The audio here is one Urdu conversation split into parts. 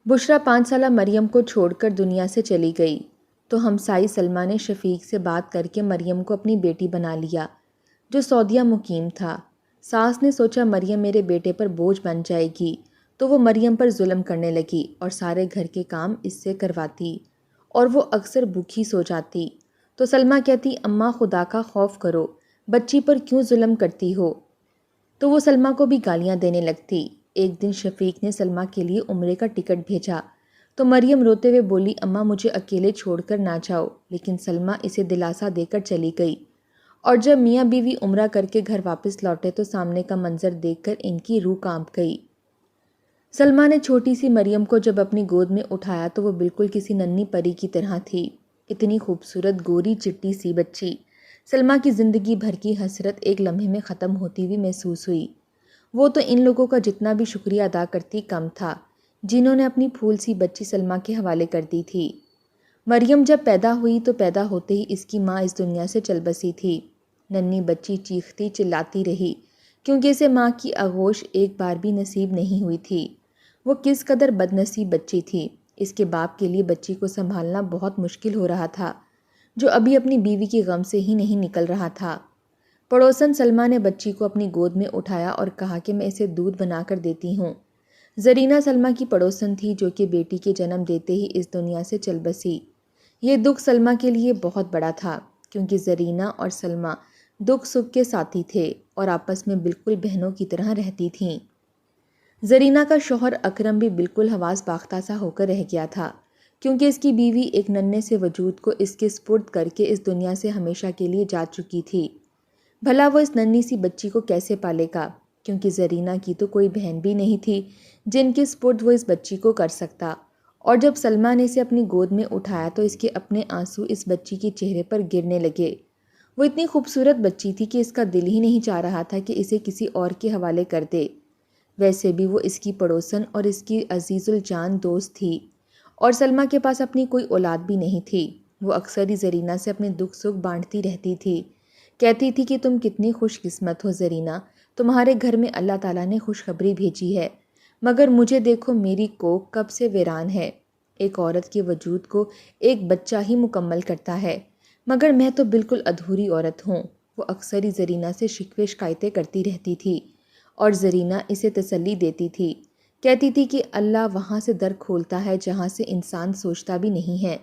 بشریٰ 5 سالہ مریم کو چھوڑ کر دنیا سے چلی گئی تو ہمسائی سلمیٰ نے شفیق سے بات کر کے مریم کو اپنی بیٹی بنا لیا جو سعودیہ مقیم تھا۔ ساس نے سوچا مریم میرے بیٹے پر بوجھ بن جائے گی تو وہ مریم پر ظلم کرنے لگی اور سارے گھر کے کام اس سے کرواتی اور وہ اکثر بھوکی سو جاتی۔ تو سلمیٰ کہتی اماں خدا کا خوف کرو، بچی پر کیوں ظلم کرتی ہو؟ تو وہ سلمیٰ کو بھی گالیاں دینے لگتی۔ ایک دن شفیق نے سلمیٰ کے لیے عمرے کا ٹکٹ بھیجا تو مریم روتے ہوئے بولی اماں مجھے اکیلے چھوڑ کر نہ جاؤ، لیکن سلمیٰ اسے دلاسا دے کر چلی گئی۔ اور جب میاں بیوی عمرہ کر کے گھر واپس لوٹے تو سامنے کا منظر دیکھ کر ان کی روح کانپ گئی۔ سلمیٰ نے چھوٹی سی مریم کو جب اپنی گود میں اٹھایا تو وہ بالکل کسی ننھی پری کی طرح تھی، اتنی خوبصورت گوری چٹی سی بچی۔ سلمیٰ کی زندگی بھر کی حسرت ایک لمحے میں ختم ہوتی ہوئی محسوس ہوئی۔ وہ تو ان لوگوں کا جتنا بھی شکریہ ادا کرتی کم تھا جنہوں نے اپنی پھول سی بچی سلمیٰ کے حوالے کر دی تھی۔ مریم جب پیدا ہوئی تو پیدا ہوتے ہی اس کی ماں اس دنیا سے چل بسی تھی۔ ننھی بچی چیختی چلاتی رہی کیونکہ اسے ماں کی آغوش ایک بار بھی نصیب نہیں ہوئی تھی۔ وہ کس قدر بد نصیب بچی تھی، اس کے باپ کے لیے بچی کو سنبھالنا بہت مشکل ہو رہا تھا جو ابھی اپنی بیوی کے غم سے ہی نہیں نکل رہا تھا۔ پڑوسن سلمیٰ نے بچی کو اپنی گود میں اٹھایا اور کہا کہ میں اسے دودھ بنا کر دیتی ہوں۔ زرینہ سلمیٰ کی پڑوسن تھی جو کہ بیٹی کے جنم دیتے ہی اس دنیا سے چل بسی۔ یہ دکھ سلمیٰ کے لیے بہت بڑا تھا کیونکہ زرینہ اور سلمیٰ دکھ سکھ کے ساتھی تھے اور آپس میں بالکل بہنوں کی طرح رہتی تھیں۔ زرینہ کا شوہر اکرم بھی بالکل حواس باختہ سا ہو کر رہ گیا تھا کیونکہ اس کی بیوی ایک ننھے سے وجود کو اس کے سپرد کر کے اس دنیا سے ہمیشہ کے لیے جا چکی تھی۔ بھلا وہ اس ننھی سی بچی کو کیسے پالے گا کیونکہ زرینہ کی تو کوئی بہن بھی نہیں تھی جن کے سپرد وہ اس بچی کو کر سکتا۔ اور جب سلمیٰ نے اسے اپنی گود میں اٹھایا تو اس کے اپنے آنسو اس بچی کے چہرے پر گرنے لگے۔ وہ اتنی خوبصورت بچی تھی کہ اس کا دل ہی نہیں چاہ رہا تھا کہ اسے کسی اور کے حوالے کر دے۔ ویسے بھی وہ اس کی پڑوسن اور اس کی عزیز الجان دوست تھی اور سلمیٰ کے پاس اپنی کوئی اولاد بھی نہیں تھی۔ وہ اکثر ہی زرینہ سے اپنے دکھ سکھ بانٹتی رہتی تھی، کہتی تھی کہ تم کتنی خوش قسمت ہو زرینہ، تمہارے گھر میں اللہ تعالیٰ نے خوشخبری بھیجی ہے، مگر مجھے دیکھو میری کوکھ کب سے ویران ہے۔ ایک عورت کے وجود کو ایک بچہ ہی مکمل کرتا ہے، مگر میں تو بالکل ادھوری عورت ہوں۔ وہ اکثر ہی زرینہ سے شکوے شکایتیں کرتی رہتی تھی اور زرینہ اسے تسلی دیتی تھی، کہتی تھی کہ اللہ وہاں سے در کھولتا ہے جہاں سے انسان سوچتا بھی نہیں ہے۔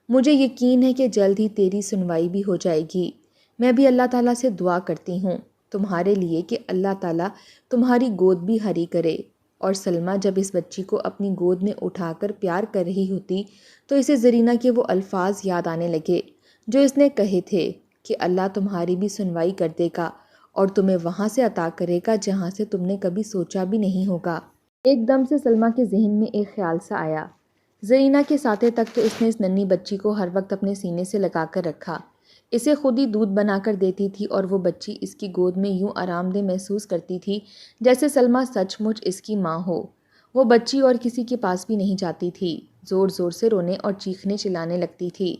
مجھے یقین ہے کہ جلد ہی تیری سنوائی بھی ہو جائے گی۔ میں بھی اللہ تعالیٰ سے دعا کرتی ہوں تمہارے لیے کہ اللہ تعالیٰ تمہاری گود بھی ہری کرے۔ اور سلمیٰ جب اس بچی کو اپنی گود میں اٹھا کر پیار کر رہی ہوتی تو اسے زرینہ کے وہ الفاظ یاد آنے لگے جو اس نے کہے تھے کہ اللہ تمہاری بھی سنوائی کر دے گا اور تمہیں وہاں سے عطا کرے گا جہاں سے تم نے کبھی سوچا بھی نہیں ہوگا۔ ایک دم سے سلمیٰ کے ذہن میں ایک خیال سا آیا۔ زرینہ کے ساتھے تک تو اس نے اس ننھی بچی کو ہر وقت اپنے سینے سے لگا کر رکھا، اسے خود ہی دودھ بنا کر دیتی تھی اور وہ بچی اس کی گود میں یوں آرام دہ محسوس کرتی تھی جیسے سلمیٰ سچ مچ اس کی ماں ہو۔ وہ بچی اور کسی کے پاس بھی نہیں جاتی تھی، زور زور سے رونے اور چیخنے چلانے لگتی تھی۔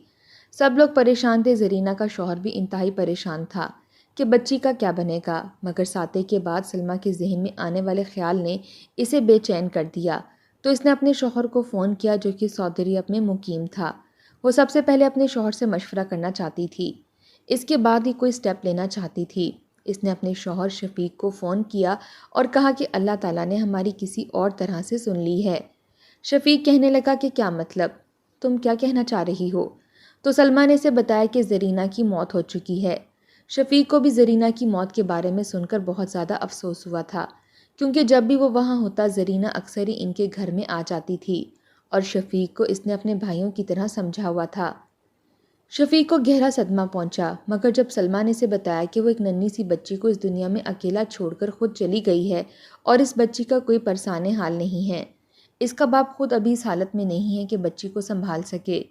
سب لوگ پریشان تھے، زرینہ کا شوہر بھی انتہائی پریشان تھا کہ بچی کا کیا بنے گا، مگر ساتے کے بعد سلمیٰ کے ذہن میں آنے والے خیال نے اسے بے چین کر دیا تو اس نے اپنے شوہر کو فون کیا جو کہ سعودی عرب میں مقیم تھا۔ وہ سب سے پہلے اپنے شوہر سے مشورہ کرنا چاہتی تھی، اس کے بعد ہی کوئی سٹیپ لینا چاہتی تھی۔ اس نے اپنے شوہر شفیق کو فون کیا اور کہا کہ اللہ تعالیٰ نے ہماری کسی اور طرح سے سن لی ہے۔ شفیق کہنے لگا کہ کیا مطلب، تم کیا کہنا چاہ رہی ہو؟ تو سلمیٰ نے اسے بتایا کہ زرینہ کی موت ہو چکی ہے۔ شفیق کو بھی زرینہ کی موت کے بارے میں سن کر بہت زیادہ افسوس ہوا تھا کیونکہ جب بھی وہ وہاں ہوتا زرینہ اکثر ہی ان کے گھر میں آ جاتی تھی اور شفیق کو اس نے اپنے بھائیوں کی طرح سمجھا ہوا تھا۔ شفیق کو گہرا صدمہ پہنچا، مگر جب سلمیٰ نے اسے بتایا کہ وہ ایک ننھی سی بچی کو اس دنیا میں اکیلا چھوڑ کر خود چلی گئی ہے اور اس بچی کا کوئی پرسانِ حال نہیں ہے، اس کا باپ خود ابھی اس حالت میں نہیں ہے کہ بچی کو سنبھال سکے،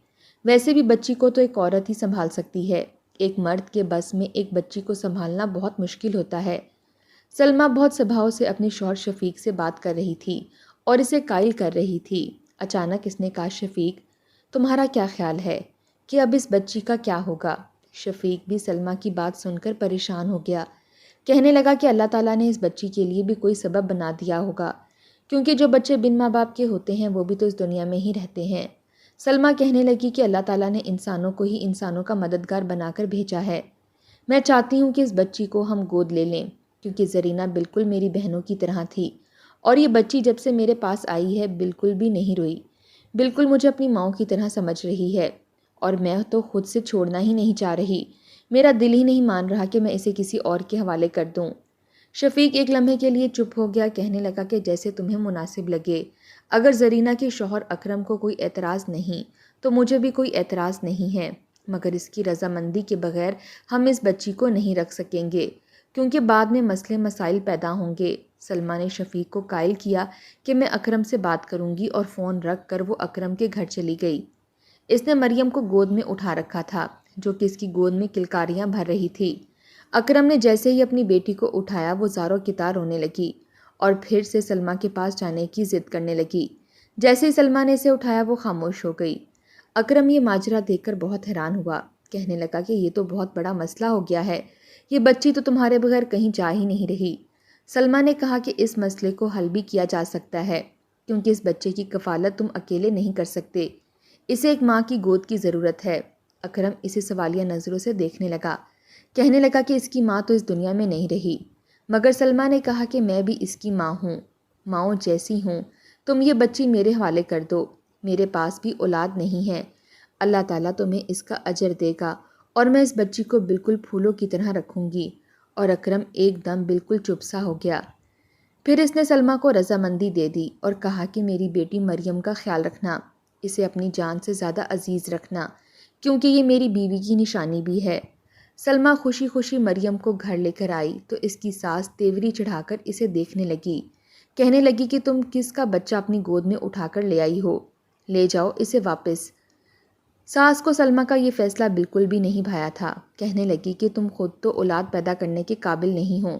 ویسے بھی بچی کو تو ایک عورت ہی سنبھال سکتی ہے، ایک مرد کے بس میں ایک بچی کو سنبھالنا بہت مشکل ہوتا ہے۔ سلمیٰ بہت صباؤ سے اپنے شوہر شفیق سے بات کر رہی تھی اور اسے قائل کر رہی تھی۔ اچانک اس نے کہا شفیق تمہارا کیا خیال ہے کہ اب اس بچی کا کیا ہوگا؟ شفیق بھی سلمیٰ کی بات سن کر پریشان ہو گیا، کہنے لگا کہ اللہ تعالیٰ نے اس بچی کے لیے بھی کوئی سبب بنا دیا ہوگا، کیونکہ جو بچے بن ماں باپ کے ہوتے ہیں وہ بھی تو اس دنیا میں ہی رہتے ہیں۔ سلمیٰ کہنے لگی کہ اللہ تعالیٰ نے انسانوں کو ہی انسانوں کا مددگار بنا کر بھیجا ہے۔ میں چاہتی ہوں کہ اس بچی کو ہم گود لے لیں، کیونکہ زرینہ بالکل میری بہنوں کی طرح تھی، اور یہ بچی جب سے میرے پاس آئی ہے بالکل بھی نہیں روئی، بالکل مجھے اپنی ماں کی طرح سمجھ رہی ہے، اور میں تو خود سے چھوڑنا ہی نہیں چاہ رہی۔ میرا دل ہی نہیں مان رہا کہ میں اسے کسی اور کے حوالے کر دوں۔ شفیق ایک لمحے کے لیے چپ ہو گیا، کہنے لگا کہ جیسے تمہیں مناسب لگے۔ اگر زرینہ کے شوہر اکرم کو کوئی اعتراض نہیں تو مجھے بھی کوئی اعتراض نہیں ہے، مگر اس کی رضامندی کے بغیر ہم اس بچی کو نہیں رکھ سکیں گے، کیونکہ بعد میں مسئلے مسائل پیدا ہوں گے۔ سلمیٰ نے شفیق کو قائل کیا کہ میں اکرم سے بات کروں گی، اور فون رکھ کر وہ اکرم کے گھر چلی گئی۔ اس نے مریم کو گود میں اٹھا رکھا تھا، جو کہ اس کی گود میں کلکاریاں بھر رہی تھی۔ اکرم نے جیسے ہی اپنی بیٹی کو اٹھایا وہ زاروں کی طرح رونے لگی اور پھر سے سلمیٰ کے پاس جانے کی ضد کرنے لگی۔ جیسے ہی سلمیٰ نے اسے اٹھایا وہ خاموش ہو گئی۔ اکرم یہ ماجرا دیکھ کر بہت حیران ہوا، کہنے لگا کہ یہ تو بہت بڑا مسئلہ ہو گیا ہے، یہ بچی تو تمہارے بغیر کہیں جا ہی نہیں رہی۔ سلمیٰ نے کہا کہ اس مسئلے کو حل بھی کیا جا سکتا ہے، کیونکہ اس بچے کی کفالت تم اکیلے نہیں کر سکتے، اسے ایک ماں کی گود کی ضرورت ہے۔ اکرم اسے سوالیہ نظروں سے دیکھنے لگا، کہنے لگا کہ اس کی ماں تو اس دنیا میں نہیں رہی، مگر سلمیٰ نے کہا کہ میں بھی اس کی ماں ہوں، ماؤں جیسی ہوں، تم یہ بچی میرے حوالے کر دو، میرے پاس بھی اولاد نہیں ہے، اللہ تعالیٰ تمہیں اس کا اجر دے گا، اور میں اس بچی کو بالکل پھولوں کی طرح رکھوں گی۔ اور اکرم ایک دم بالکل چپ سا ہو گیا۔ پھر اس نے سلمیٰ کو رضامندی دے دی اور کہا کہ میری بیٹی مریم کا خیال رکھنا، اسے اپنی جان سے زیادہ عزیز رکھنا، کیونکہ یہ میری بیوی کی نشانی بھی ہے۔ سلمیٰ خوشی خوشی مریم کو گھر لے کر آئی تو اس کی ساس تیوری چڑھا کر اسے دیکھنے لگی، کہنے لگی کہ تم کس کا بچہ اپنی گود میں اٹھا کر لے آئی ہو، لے جاؤ اسے واپس۔ ساس کو سلمیٰ کا یہ فیصلہ بالکل بھی نہیں بھایا تھا، کہنے لگی کہ تم خود تو اولاد پیدا کرنے کے قابل نہیں ہو،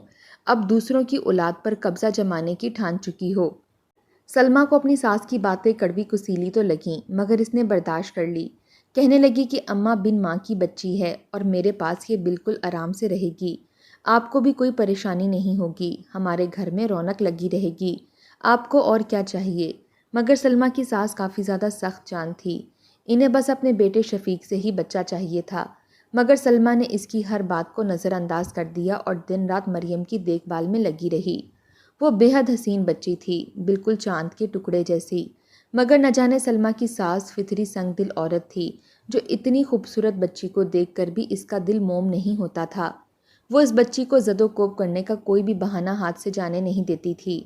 اب دوسروں کی اولاد پر قبضہ جمانے کی ٹھان چکی ہو۔ سلمیٰ کو اپنی ساس کی باتیں کڑوی کسیلی تو لگیں، مگر اس نے برداشت کر لی، کہنے لگی کہ اماں بن ماں کی بچی ہے اور میرے پاس یہ بالکل آرام سے رہے گی، آپ کو بھی کوئی پریشانی نہیں ہوگی، ہمارے گھر میں رونق لگی رہے گی، آپ کو اور کیا چاہیے۔ مگر سلمیٰ کی ساس کافی زیادہ سخت جان تھی، انہیں بس اپنے بیٹے شفیق سے ہی بچہ چاہیے تھا، مگر سلمیٰ نے اس کی ہر بات کو نظر انداز کر دیا اور دن رات مریم کی دیکھ بھال میں لگی رہی۔ وہ بے حد حسین بچی تھی، بالکل چاند کے ٹکڑے جیسی، مگر نہ جانے سلمیٰ کی ساس فطری سنگ دل عورت تھی، جو اتنی خوبصورت بچی کو دیکھ کر بھی اس کا دل موم نہیں ہوتا تھا۔ وہ اس بچی کو زد و کوب کرنے کا کوئی بھی بہانہ ہاتھ سے جانے نہیں دیتی تھی،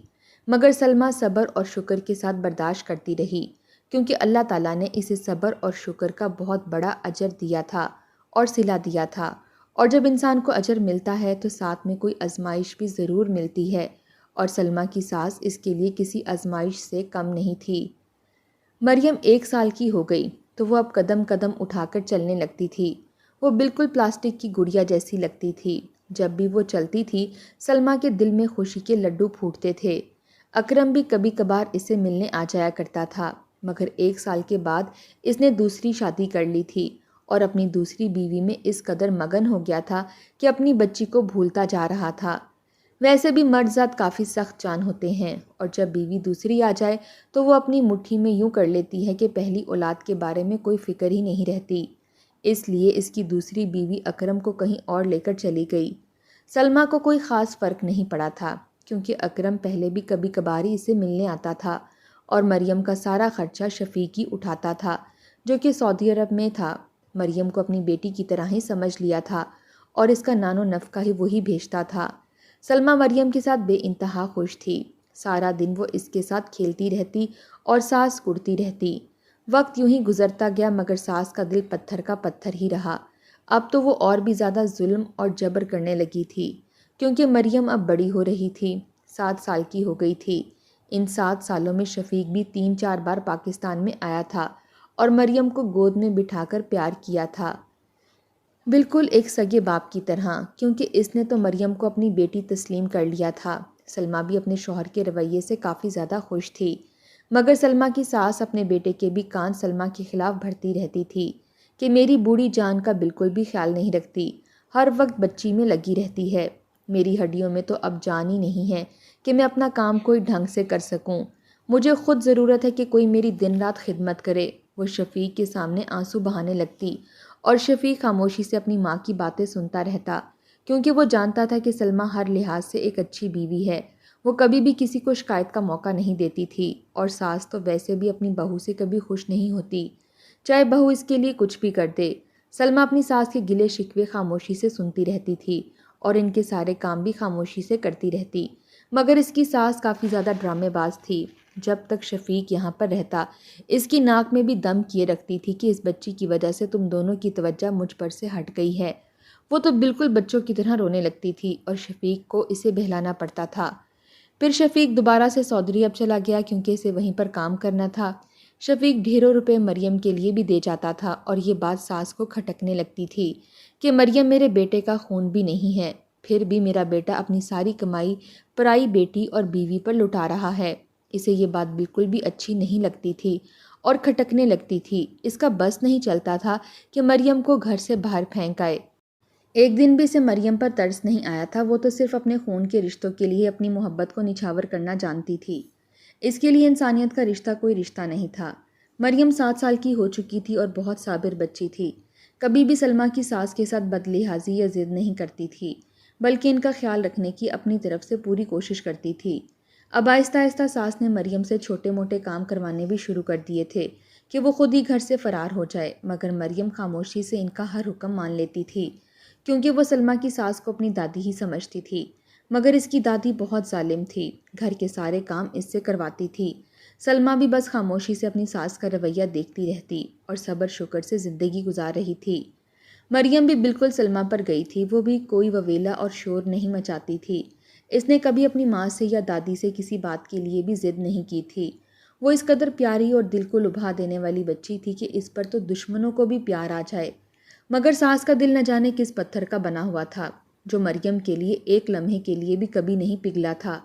مگر سلمیٰ صبر اور شکر کے ساتھ برداشت کرتی رہی، کیونکہ اللہ تعالیٰ نے اسے صبر اور شکر کا بہت بڑا اجر دیا تھا اور صلہ دیا تھا، اور جب انسان کو اجر ملتا ہے تو ساتھ میں کوئی آزمائش بھی ضرور ملتی ہے، اور سلمیٰ کی ساس اس کے لیے کسی آزمائش سے کم نہیں تھی۔ مریم 1 سال کی ہو گئی تو وہ اب قدم قدم اٹھا کر چلنے لگتی تھی، وہ بالکل پلاسٹک کی گڑیا جیسی لگتی تھی، جب بھی وہ چلتی تھی سلمیٰ کے دل میں خوشی کے لڈو پھوٹتے تھے۔ اکرم بھی کبھی کبھار اسے ملنے آ جایا کرتا تھا، مگر 1 سال کے بعد اس نے دوسری شادی کر لی تھی اور اپنی دوسری بیوی میں اس قدر مگن ہو گیا تھا کہ اپنی بچی کو بھولتا جا رہا تھا۔ ویسے بھی مرد ذات کافی سخت جان ہوتے ہیں، اور جب بیوی دوسری آ جائے تو وہ اپنی مٹھی میں یوں کر لیتی ہے کہ پہلی اولاد کے بارے میں کوئی فکر ہی نہیں رہتی، اس لیے اس کی دوسری بیوی اکرم کو کہیں اور لے کر چلی گئی۔ سلمیٰ کو کوئی خاص فرق نہیں پڑا تھا، کیونکہ اکرم پہلے بھی کبھی کبھار ہی اسے ملنے آتا تھا، اور مریم کا سارا خرچہ شفیق ہی اٹھاتا تھا، جو کہ سعودی عرب میں تھا۔ مریم کو اپنی بیٹی کی طرح ہی سمجھ لیا تھا، اور اس کا نان و نفقہ ہی وہی بھیجتا تھا۔ سلمیٰ مریم کے ساتھ بے انتہا خوش تھی، سارا دن وہ اس کے ساتھ کھیلتی رہتی اور ساس کڑتی رہتی۔ وقت یوں ہی گزرتا گیا، مگر ساس کا دل پتھر کا پتھر ہی رہا۔ اب تو وہ اور بھی زیادہ ظلم اور جبر کرنے لگی تھی، کیونکہ مریم اب بڑی ہو رہی تھی، 7 سال کی ہو گئی تھی۔ ان 7 سالوں میں شفیق بھی 3-4 بار پاکستان میں آیا تھا اور مریم کو گود میں بٹھا کر پیار کیا تھا، بالکل ایک سگے باپ کی طرح، کیونکہ اس نے تو مریم کو اپنی بیٹی تسلیم کر لیا تھا۔ سلمیٰ بھی اپنے شوہر کے رویے سے کافی زیادہ خوش تھی، مگر سلمیٰ کی ساس اپنے بیٹے کے بھی کان سلمیٰ کے خلاف بھرتی رہتی تھی کہ میری بوڑھی جان کا بالکل بھی خیال نہیں رکھتی، ہر وقت بچی میں لگی رہتی ہے، میری ہڈیوں میں تو اب جان ہی نہیں ہے کہ میں اپنا کام کوئی ڈھنگ سے کر سکوں۔ مجھے خود ضرورت ہے کہ کوئی میری دن رات خدمت کرے۔ وہ شفیق کے سامنے آنسو بہانے لگتی اور شفیق خاموشی سے اپنی ماں کی باتیں سنتا رہتا، کیونکہ وہ جانتا تھا کہ سلمیٰ ہر لحاظ سے ایک اچھی بیوی ہے۔ وہ کبھی بھی کسی کو شکایت کا موقع نہیں دیتی تھی، اور ساس تو ویسے بھی اپنی بہو سے کبھی خوش نہیں ہوتی، چاہے بہو اس کے لیے کچھ بھی کر دے۔ سلمیٰ اپنی ساس کے گلے شکوے خاموشی سے سنتی رہتی تھی اور ان کے سارے کام بھی خاموشی سے کرتی رہتی، مگر اس کی ساس کافی زیادہ ڈرامے باز تھی۔ جب تک شفیق یہاں پر رہتا، اس کی ناک میں بھی دم کیے رکھتی تھی کہ اس بچی کی وجہ سے تم دونوں کی توجہ مجھ پر سے ہٹ گئی ہے۔ وہ تو بالکل بچوں کی طرح رونے لگتی تھی اور شفیق کو اسے بہلانا پڑتا تھا۔ پھر شفیق دوبارہ سے سعودی عرب چلا گیا کیونکہ اسے وہیں پر کام کرنا تھا۔ شفیق ڈھیروں روپے مریم کے لیے بھی دے جاتا تھا، اور یہ بات ساس کو کھٹکنے لگتی تھی کہ مریم میرے بیٹے کا خون بھی نہیں ہے، پھر بھی میرا بیٹا اپنی ساری کمائی پرائی بیٹی اور بیوی پر لٹا رہا ہے۔ اسے یہ بات بالکل بھی اچھی نہیں لگتی تھی اور کھٹکنے لگتی تھی۔ اس کا بس نہیں چلتا تھا کہ مریم کو گھر سے باہر پھینک آئے۔ ایک دن بھی اسے مریم پر ترس نہیں آیا تھا، وہ تو صرف اپنے خون کے رشتوں کے لیے اپنی محبت کو نچھاور کرنا جانتی تھی۔ اس کے لیے انسانیت کا رشتہ کوئی رشتہ نہیں تھا۔ مریم 7 سال کی ہو چکی تھی اور بہت صابر بچی تھی۔ کبھی بھی سلمیٰ کی ساس کے ساتھ بدلحاظی یا ضد نہیں کرتی تھی، بلکہ ان کا خیال رکھنے کی اپنی طرف سے پوری کوشش کرتی تھی۔ اب آہستہ آہستہ ساس نے مریم سے چھوٹے موٹے کام کروانے بھی شروع کر دیے تھے کہ وہ خود ہی گھر سے فرار ہو جائے، مگر مریم خاموشی سے ان کا ہر حکم مان لیتی تھی، کیونکہ وہ سلمیٰ کی ساس کو اپنی دادی ہی سمجھتی تھی۔ مگر اس کی دادی بہت ظالم تھی، گھر کے سارے کام اس سے کرواتی تھی۔ سلمیٰ بھی بس خاموشی سے اپنی ساس کا رویہ دیکھتی رہتی اور صبر شکر سے زندگی گزار رہی تھی۔ مریم بھی بالکل سلمیٰ پر گئی تھی، وہ بھی کوئی وویلا اور شور نہیں مچاتی تھی۔ اس نے کبھی اپنی ماں سے یا دادی سے کسی بات کے لیے بھی ضد نہیں کی تھی۔ وہ اس قدر پیاری اور دل کو لبھا دینے والی بچی تھی کہ اس پر تو دشمنوں کو بھی پیار آ جائے۔ مگر ساس کا دل نہ جانے کس پتھر کا بنا ہوا تھا، جو مریم کے لیے ایک لمحے کے لیے بھی کبھی نہیں پگھلا تھا۔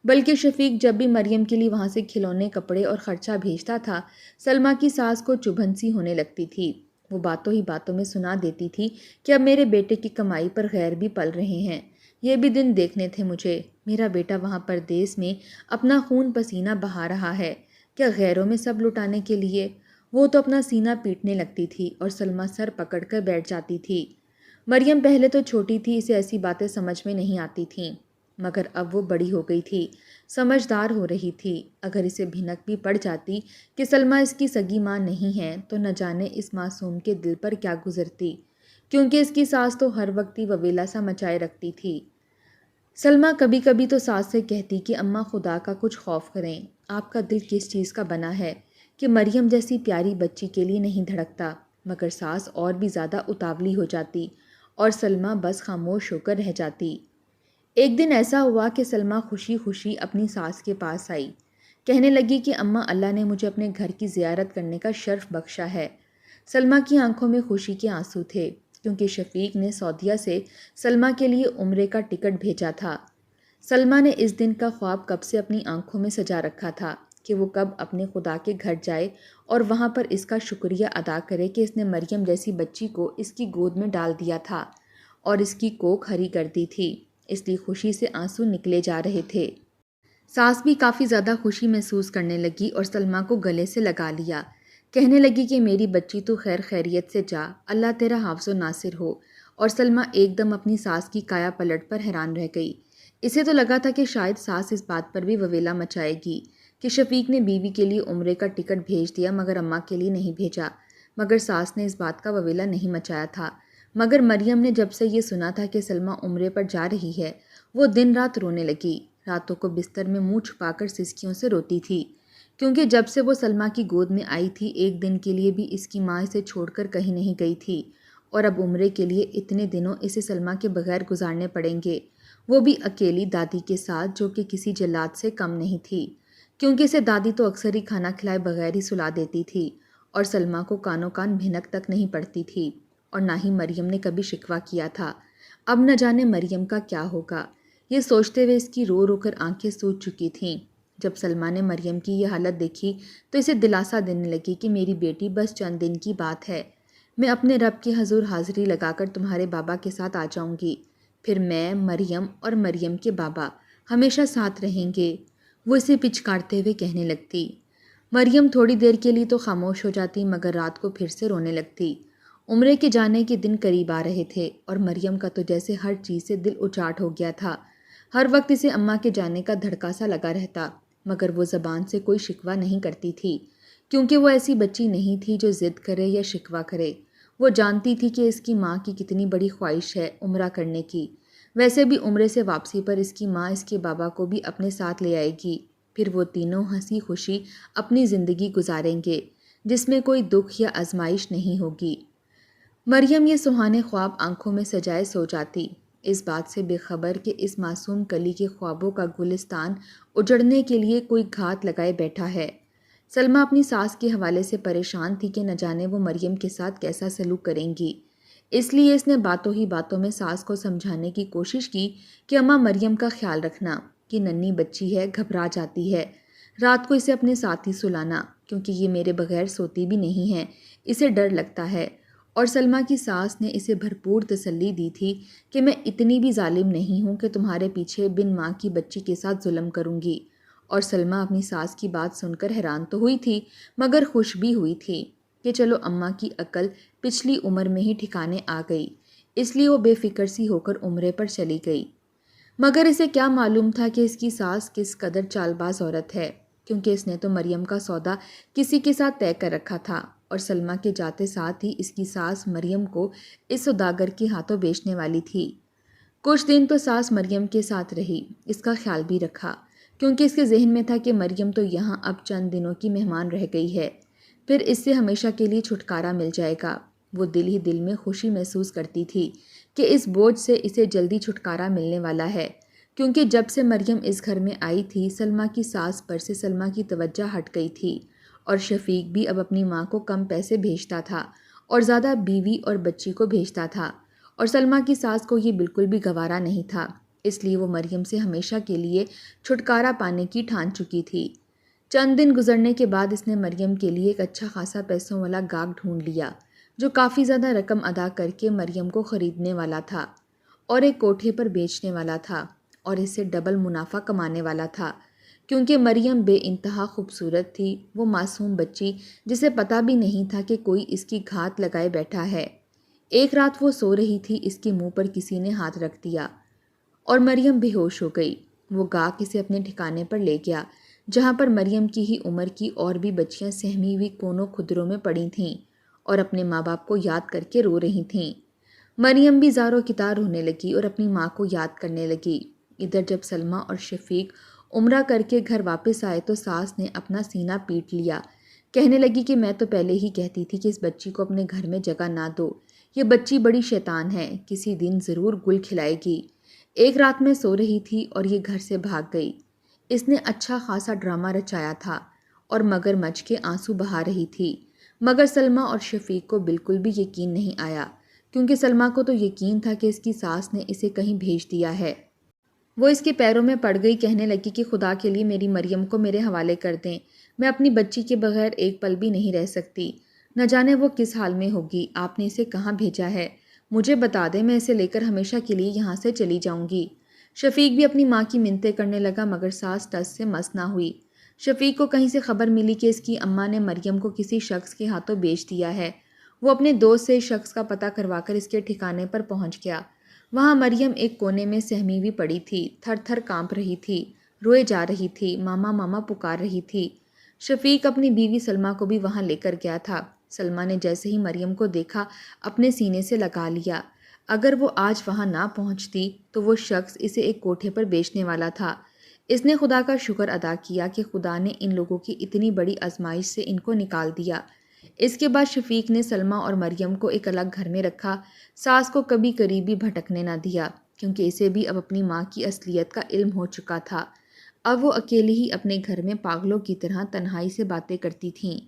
بلکہ شفیق جب بھی مریم کے لیے وہاں سے کھلونے، کپڑے اور خرچہ بھیجتا تھا، سلمیٰ کی ساس کو چبھن سی ہونے لگتی تھی۔ وہ باتوں ہی باتوں میں سنا دیتی تھی کہ اب میرے بیٹے کی کمائی پر غیر بھی پل رہے ہیں، یہ بھی دن دیکھنے تھے مجھے۔ میرا بیٹا وہاں پردیس میں اپنا خون پسینہ بہا رہا ہے، کیا غیروں میں سب لٹانے کے لیے؟ وہ تو اپنا سینہ پیٹنے لگتی تھی اور سلمیٰ سر پکڑ کر بیٹھ جاتی تھی۔ مریم پہلے تو چھوٹی تھی، اسے ایسی باتیں سمجھ میں نہیں آتی تھیں، مگر اب وہ بڑی ہو گئی تھی، سمجھدار ہو رہی تھی۔ اگر اسے بھنک بھی پڑ جاتی کہ سلمیٰ اس کی سگی ماں نہیں ہے، تو نہ جانے اس معصوم کے دل پر کیا گزرتی، کیونکہ اس کی ساس تو ہر وقت ہی وویلا سا مچائے رکھتی تھی۔ سلمیٰ کبھی کبھی تو ساس سے کہتی کہ اماں خدا کا کچھ خوف کریں، آپ کا دل کس چیز کا بنا ہے کہ مریم جیسی پیاری بچی کے لیے نہیں دھڑکتا؟ مگر ساس اور بھی زیادہ اتاولی ہو جاتی اور سلمیٰ بس خاموش ہو کر رہ جاتی۔ ایک دن ایسا ہوا کہ سلمیٰ خوشی خوشی اپنی ساس کے پاس آئی، کہنے لگی کہ اماں اللہ نے مجھے اپنے گھر کی زیارت کرنے کا شرف بخشا ہے۔ سلمیٰ کی آنکھوں میں خوشی کے آنسو تھے، کیونکہ شفیق نے سعودیہ سے سلمیٰ کے لیے عمرے کا ٹکٹ بھیجا تھا۔ سلمیٰ نے اس دن کا خواب کب سے اپنی آنکھوں میں سجا رکھا تھا کہ وہ کب اپنے خدا کے گھر جائے اور وہاں پر اس کا شکریہ ادا کرے کہ اس نے مریم جیسی بچی کو اس کی گود میں ڈال دیا تھا اور اس کی کوکھ ہری کر دی تھی، اس لیے خوشی سے آنسو نکلے جا رہے تھے۔ ساس بھی کافی زیادہ خوشی محسوس کرنے لگی اور سلمیٰ کو گلے سے لگا لیا، کہنے لگی کہ میری بچی تو خیر خیریت سے جا، اللہ تیرا حافظ و ناصر ہو۔ اور سلمیٰ ایک دم اپنی ساس کی کایا پلٹ پر حیران رہ گئی۔ اسے تو لگا تھا کہ شاید ساس اس بات پر بھی وویلا مچائے گی کہ شفیق نے بیوی کے لیے عمرے کا ٹکٹ بھیج دیا مگر اماں کے لیے نہیں بھیجا، مگر ساس نے اس بات کا وویلا نہیں مچایا تھا۔ مگر مریم نے جب سے یہ سنا تھا کہ سلمیٰ عمرے پر جا رہی ہے، وہ دن رات رونے لگی، راتوں کو بستر میں منہ چھپا کر سسکیوں سے روتی تھی، کیونکہ جب سے وہ سلمیٰ کی گود میں آئی تھی، ایک دن کے لیے بھی اس کی ماں اسے چھوڑ کر کہیں نہیں گئی تھی، اور اب عمرے کے لیے اتنے دنوں اسے سلمیٰ کے بغیر گزارنے پڑیں گے، وہ بھی اکیلی دادی کے ساتھ، جو کہ کسی جلاد سے کم نہیں تھی، کیونکہ اسے دادی تو اکثر ہی کھانا کھلائے بغیر ہی سلا دیتی تھی، اور سلمیٰ کو کانوں کان بھنک تک نہیں پڑتی تھی، اور نہ ہی مریم نے کبھی شکوہ کیا تھا۔ اب نہ جانے مریم کا کیا ہوگا، یہ سوچتے ہوئے اس کی رو رو کر آنکھیں سوج چکی تھیں۔ جب سلمیٰ نے مریم کی یہ حالت دیکھی تو اسے دلاسا دینے لگی کہ میری بیٹی بس چند دن کی بات ہے، میں اپنے رب کے حضور حاضری لگا کر تمہارے بابا کے ساتھ آ جاؤں گی، پھر میں، مریم اور مریم کے بابا ہمیشہ ساتھ رہیں گے، وہ اسے پچکارتے ہوئے کہنے لگتی۔ مریم تھوڑی دیر کے لیے تو خاموش ہو جاتی مگر رات کو پھر سے رونے لگتی۔ عمرے کے جانے کے دن قریب آ رہے تھے اور مریم کا تو جیسے ہر چیز سے دل اچاٹ ہو گیا تھا۔ ہر وقت اسے اماں کے جانے کا دھڑکا سا لگا رہتا مگر وہ زبان سے کوئی شکوہ نہیں کرتی تھی کیونکہ وہ ایسی بچی نہیں تھی جو ضد کرے یا شکوہ کرے۔ وہ جانتی تھی کہ اس کی ماں کی کتنی بڑی خواہش ہے عمرہ کرنے کی۔ ویسے بھی عمرے سے واپسی پر اس کی ماں اس کے بابا کو بھی اپنے ساتھ لے آئے گی، پھر وہ تینوں ہنسی خوشی اپنی زندگی گزاریں گے جس میں کوئی دکھ یا آزمائش نہیں ہوگی۔ مریم یہ سہانے خواب آنکھوں میں سجائے سو جاتی، اس بات سے بے خبر کہ اس معصوم کلی کے خوابوں کا گلستان اجڑنے کے لیے کوئی گھات لگائے بیٹھا ہے۔ سلمیٰ اپنی ساس کے حوالے سے پریشان تھی کہ نہ جانے وہ مریم کے ساتھ کیسا سلوک کریں گی، اس لیے اس نے باتوں ہی باتوں میں ساس کو سمجھانے کی کوشش کی کہ اماں مریم کا خیال رکھنا کہ ننھی بچی ہے، گھبرا جاتی ہے، رات کو اسے اپنے ساتھ ہی سلانا کیونکہ یہ میرے بغیر سوتی بھی نہیں ہے، اسے ڈر لگتا ہے۔ اور سلمیٰ کی ساس نے اسے بھرپور تسلی دی تھی کہ میں اتنی بھی ظالم نہیں ہوں کہ تمہارے پیچھے بن ماں کی بچی کے ساتھ ظلم کروں گی۔ اور سلمیٰ اپنی ساس کی بات سن کر حیران تو ہوئی تھی مگر خوش بھی ہوئی تھی کہ چلو اماں کی عقل پچھلی عمر میں ہی ٹھکانے آ گئی، اس لیے وہ بے فکر سی ہو کر عمرے پر چلی گئی۔ مگر اسے کیا معلوم تھا کہ اس کی ساس کس قدر چال باز عورت ہے، کیونکہ اس نے تو مریم کا سودا کسی کے ساتھ طے کر رکھا تھا اور سلمیٰ کے جاتے ساتھ ہی اس کی ساس مریم کو اس سوداگر کے ہاتھوں بیچنے والی تھی۔ کچھ دن تو ساس مریم کے ساتھ رہی، اس کا خیال بھی رکھا کیونکہ اس کے ذہن میں تھا کہ مریم تو یہاں اب چند دنوں کی مہمان رہ گئی ہے، پھر اس سے ہمیشہ کے لیے چھٹکارا مل جائے گا۔ وہ دل ہی دل میں خوشی محسوس کرتی تھی کہ اس بوجھ سے اسے جلدی چھٹکارا ملنے والا ہے، کیونکہ جب سے مریم اس گھر میں آئی تھی سلمیٰ کی ساس پر سے سلمیٰ کی توجہ ہٹ گئی تھی اور شفیق بھی اب اپنی ماں کو کم پیسے بھیجتا تھا اور زیادہ بیوی اور بچی کو بھیجتا تھا، اور سلمیٰ کی ساس کو یہ بالکل بھی گوارا نہیں تھا، اس لیے وہ مریم سے ہمیشہ کے لیے چھٹکارا پانے کی ٹھان چکی تھی۔ چند دن گزرنے کے بعد اس نے مریم کے لیے ایک اچھا خاصا پیسوں والا گاہک ڈھونڈ لیا جو کافی زیادہ رقم ادا کر کے مریم کو خریدنے والا تھا اور ایک کوٹھے پر بیچنے والا تھا اور اس سے ڈبل منافع کمانے والا تھا، کیونکہ مریم بے انتہا خوبصورت تھی، وہ معصوم بچی جسے پتہ بھی نہیں تھا کہ کوئی اس کی گھات لگائے بیٹھا ہے۔ ایک رات وہ سو رہی تھی، اس کے منہ پر کسی نے ہاتھ رکھ دیا اور مریم بے ہوش ہو گئی۔ وہ گاہک اسے اپنے ٹھکانے پر لے گیا جہاں پر مریم کی ہی عمر کی اور بھی بچیاں سہمی ہوئی کونوں کھدروں میں پڑی تھیں اور اپنے ماں باپ کو یاد کر کے رو رہی تھیں۔ مریم بھی زار و کتار رونے لگی اور اپنی ماں کو یاد کرنے لگی۔ ادھر جب سلمیٰ اور شفیق عمرہ کر کے گھر واپس آئے تو ساس نے اپنا سینہ پیٹ لیا، کہنے لگی کہ میں تو پہلے ہی کہتی تھی کہ اس بچی کو اپنے گھر میں جگہ نہ دو، یہ بچی بڑی شیطان ہے، کسی دن ضرور گل کھلائے گی۔ ایک رات میں سو رہی تھی اور یہ گھر سے بھاگ گئی۔ اس نے اچھا خاصا ڈرامہ رچایا تھا اور مگر مچ کے آنسو بہا رہی تھی، مگر سلمیٰ اور شفیق کو بالکل بھی یقین نہیں آیا کیونکہ سلمیٰ کو تو یقین تھا کہ اس کی ساس نے اسے کہیں بھیج دیا ہے۔ وہ اس کے پیروں میں پڑ گئی، کہنے لگی کہ خدا کے لیے میری مریم کو میرے حوالے کر دیں، میں اپنی بچی کے بغیر ایک پل بھی نہیں رہ سکتی، نہ جانے وہ کس حال میں ہوگی، آپ نے اسے کہاں بھیجا ہے، مجھے بتا دیں، میں اسے لے کر ہمیشہ کے لیے یہاں سے چلی جاؤں گی۔ شفیق بھی اپنی ماں کی منتیں کرنے لگا مگر ساس ٹس سے مس نہ ہوئی۔ شفیق کو کہیں سے خبر ملی کہ اس کی اماں نے مریم کو کسی شخص کے ہاتھوں بیچ دیا ہے۔ وہ اپنے دوست سے اس شخص کا پتہ کروا کر اس کے ٹھکانے پر پہنچ گیا۔ وہاں مریم ایک کونے میں سہمی ہوئی پڑی تھی، تھر تھر کانپ رہی تھی، روئے جا رہی تھی، ماما ماما پکار رہی تھی۔ شفیق اپنی بیوی سلمیٰ کو بھی وہاں لے کر گیا تھا۔ سلمیٰ نے جیسے ہی مریم کو دیکھا اپنے سینے سے لگا لیا، اگر وہ آج وہاں نہ پہنچتی تو وہ شخص اسے ایک کوٹھے پر بیچنے والا تھا۔ اس نے خدا کا شکر ادا کیا کہ خدا نے ان لوگوں کی اتنی بڑی آزمائش سے ان کو نکال دیا۔ اس کے بعد شفیق نے سلمیٰ اور مریم کو ایک الگ گھر میں رکھا، ساس کو کبھی قریب بھی بھٹکنے نہ دیا کیونکہ اسے بھی اب اپنی ماں کی اصلیت کا علم ہو چکا تھا۔ اب وہ اکیلی ہی اپنے گھر میں پاگلوں کی طرح تنہائی سے باتیں کرتی تھیں۔